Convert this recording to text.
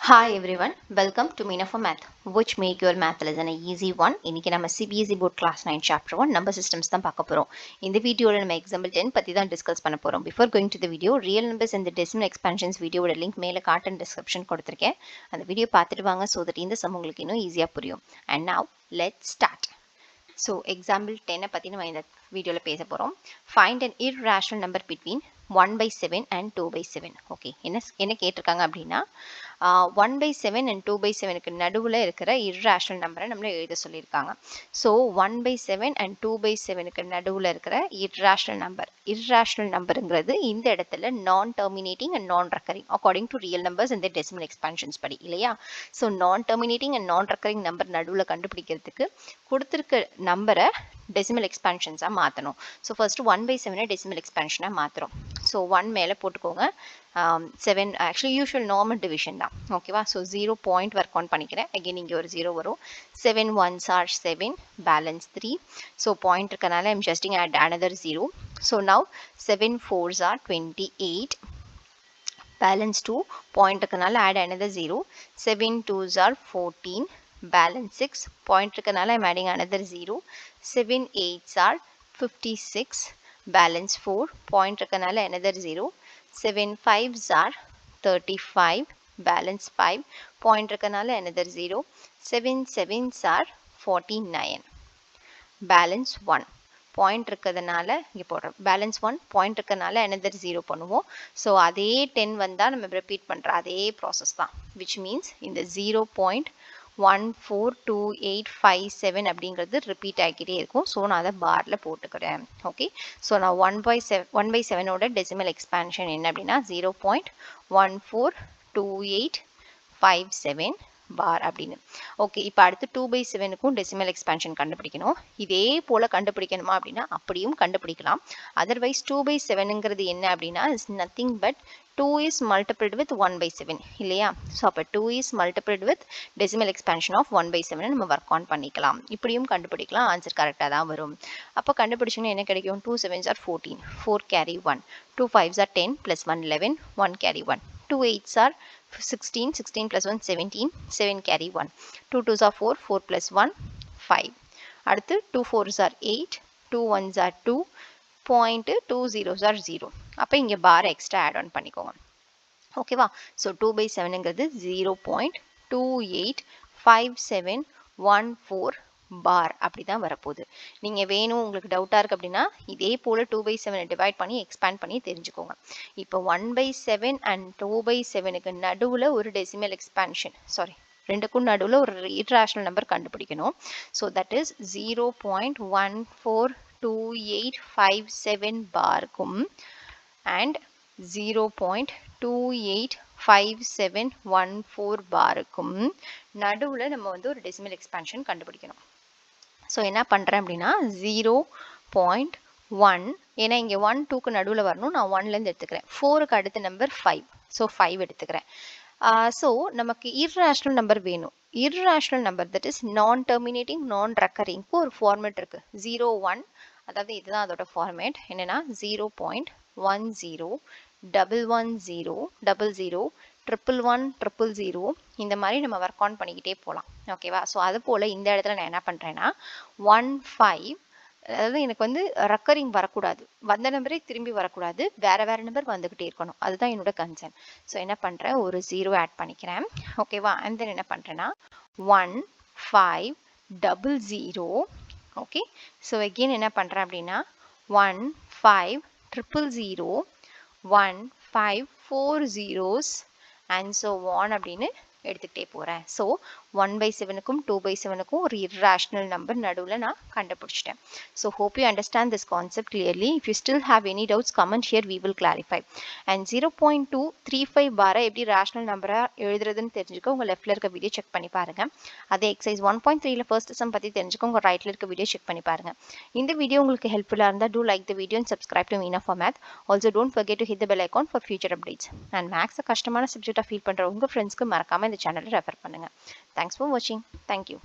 Hi everyone, welcome to Meena for Math, which make your math lesson an easy one. இன்னைக்கு நம்ம CBSE board class 9 chapter 1 number systems தான் பார்க்க போறோம். இந்த வீடியோல நம்ம example 10 பத்தி தான் டிஸ்கஸ் பண்ண போறோம். Before going to the video, real numbers and the decimal expansions வீடியோட லிங்க் மேல காட்டன் description கொடுத்திருக்கேன். அந்த வீடியோ பார்த்துட்டு வாங்க so that இந்த சம் உங்களுக்கு இன்னும் ஈஸியா புரியும். And now let's start. So example 10 பத்தி நம்ம இந்த வீடியோல பேச போறோம். Find an irrational number between 1/7 and 2/7. Okay, என்ன கேட்டிருக்காங்க அப்படின்னா 1/7 and 2/7க்கு நடுவில் இருக்கிற irrational நம்பரை நம்மளை எழுத சொல்லியிருக்காங்க. ஸோ 1/7 and 2/7க்கு நடுவில் இருக்கிற irrational நம்பருங்கிறது இந்த இடத்துல non terminating and non recurring according to real numbers இந்த டெசிமல் எக்ஸ்பான்ஷன்ஸ் படி இல்லையா. So non terminating and non recurring number நடுவில் கண்டுபிடிக்கிறதுக்கு கொடுத்துருக்க நம்பரை டெசிமல் எக்ஸ்பான்ஷன்ஸாக மாற்றணும். ஸோ ஃபர்ஸ்ட் 1/7 டெசிமல் எக்ஸ்பான்ஷனாக மாற்றுறோம். ஸோ 1 மேலே போட்டுக்கோங்க. 7 ஆக்சுவலி யூஷுவல் நார்மல் டிவிஷன் தான். ஓகேவா. ஸோ 0 பாயிண்ட் ஒர்க் ஆன் பண்ணிக்கிறேன். அகெயின் இங்கே ஒரு 0 வரும். 7 1s are 7, balance 3. So point இருக்கனால I'm just add another 0. So now 7 4s are 28, balance 2. பாயிண்ட் இருக்கனால add another 0. 7 2s are 14, balance 6. Point இருக்கனால I'm adding another 0. 7 8s are 56, balance 4. Point இருக்கனால another 0. 7 5s are 35, balance 5. Point இருக்கனால another 0. 7 7s are 49, balance 1. Point இருக்கிறதுனால இங்கே போடுறோம். Balance 1, point இருக்கிறதுனால another 0 பண்ணுவோம். ஸோ அதே 10 வந்தால் நம்ம ரிப்பீட் பண்ணுற அதே ப்ராசஸ் தான். விச் மீன்ஸ் இந்த 0.142857 அப்படிங்கிறது ரிப்பீட் ஆகிக்கிட்டே இருக்கும். ஸோ நான் அதை பாரில் போட்டுக்கிறேன். ஓகே. ஸோ நான் 1/7ஓட டெசிமல் எக்ஸ்பான்ஷன் என்ன அப்படின்னா 0.142857 பார் அப்படின்னு. ஓகே, இப்போ அடுத்து 2/7க்கும் டெசிமல் எக்ஸ்பான்ஷன் கண்டுபிடிக்கணும். இதே போல் கண்டுபிடிக்கணுமா அப்படின்னா அப்படியும் கண்டுபிடிக்கலாம். அதர்வைஸ் 2/7ங்கிறது என்ன அப்படின்னா is nothing but 2 is multiplied with 1/7 இல்லையா. ஸோ அப்போ 2 is multiplied with decimal expansion of 1/7 நம்ம ஒர்க் ஆன் பண்ணிக்கலாம். இப்படியும் கண்டுபிடிக்கலாம். ஆன்சர் கரெக்டாக தான் வரும். அப்போ கண்டுபிடிச்சிங்கன்னா என்ன கிடைக்கும்? 2 7s are 14, 4 carry 1. 2 5s are 10 plus 1 11, 1 carry 1. 2 8s are 16, 16 plus 1 17, 7 carry 1. 2 2s are 4, 4 plus 1 5. அடுத்து 2 4s are 8, 2 1s are 2, point 2 zeros are 0. அப்போ இங்கே பார் எக்ஸ்ட்ரா ஆட் ஆன் பண்ணிக்கோங்க. ஓகேவா. ஸோ 2/7ங்கிறது 0.285714 பார் அப்படி தான் வரப்போகுது. நீங்கள் வேணும் உங்களுக்கு டவுட்டாக இருக்குது அப்படின்னா இதே போல் 2/7 டிவைட் பண்ணி எக்ஸ்பேண்ட் பண்ணி தெரிஞ்சுக்கோங்க. இப்போ 1/7 அண்ட் 2/7க்கு நடுவில் ஒரு டெசிமல் எக்ஸ்பான்ஷன் ரெண்டுக்கும் நடுவில் ஒரு irrational நம்பர் கண்டுபிடிக்கணும். ஸோ தட் இஸ் 0.142857 பார்க்கும் அண்ட் 0.285714 பார்க்கும் நடுவில் நம்ம வந்து ஒரு டெசிமல் எக்ஸ்பான்ஷன் கண்டுபிடிக்கணும். ஸோ என்ன பண்ணுறேன் அப்படின்னா 0.1, ஏன்னா இங்கே 1 2க்கு நடுவில் வரணும். நான் 1லேருந்து எடுத்துக்கிறேன். 4க்கு அடுத்த நம்பர் 5, ஸோ 5 எடுத்துக்கிறேன். ஸோ நமக்கு irrational நம்பர் வேணும். irrational நம்பர் தட் இஸ் நான் டெர்மினேட்டிங் நான் ரெக்கரிங்க்கு ஒரு ஃபார்மேட் இருக்குது. 0 1, அதாவது இதுதான் அதோட ஃபார்மேட். என்னென்னா 0.10 110 00 111 000 இந்த மாதிரி நம்ம ஒர்க் ஆன் பண்ணிக்கிட்டே போகலாம். ஓகேவா. ஸோ அது போல் இந்த இடத்துல நான் என்ன பண்ணுறேன்னா 15, அதாவது எனக்கு வந்து ரெக்கரிங் வரக்கூடாது, வந்த நம்பரே திரும்பி வரக்கூடாது, வேறு வேறு நம்பர் வந்துக்கிட்டே இருக்கணும். அதுதான் என்னோட கன்சர்ன். ஸோ என்ன பண்ணுறேன், ஒரு 0 ஆட் பண்ணிக்கிறேன். ஓகேவா. அண்ட் தென் என்ன பண்ணுறேன்னா 1500. ஓகே. ஸோ அகெயின் என்ன பண்ணுறேன் அப்படின்னா 1500 1540 அண்ட் ஸோ ஒன் அப்படின்னு எடுத்துக்கிட்டே போகிறேன். ஸோ 1/7க்கும் 2/7க்கும் ஒரு irrational நம்பர் நடுவில் நான் கண்டுபிடிச்சிட்டேன். So hope you understand this concept clearly. If you still have any doubts comment here, we will clarify. And 0.235 பாரை எப்படி ரேஷனல் நம்பராக எழுதுறதுன்னு தெரிஞ்சுக்க உங்கள் லெஃப்ட்டில் இருக்க வீடியோ செக் பண்ணி பாருங்கள். அதே எக்ஸசைஸ் 1.3ல ஃபர்ஸ்ட் சம் பற்றி தெரிஞ்சுக்க உங்கள் ரைட்டில் இருக்க வீடியோ செக் பண்ணி பாருங்கள். இந்த வீடியோ உங்களுக்கு ஹெல்ப்ஃபுல்லாக இருந்தால் do like the video and subscribe to Meena for math. Also don't forget to hit the bell icon for future updates. And மேக்ஸை கஷ்டமான சப்ஜெக்டாக ஃபீல் பண்ணுற உங்கள் ஃப்ரெண்ட்ஸ்க்கு மறக்காமல் இந்த சேனலை ரெஃபர் பண்ணுங்கள். Thanks for watching. Thank you.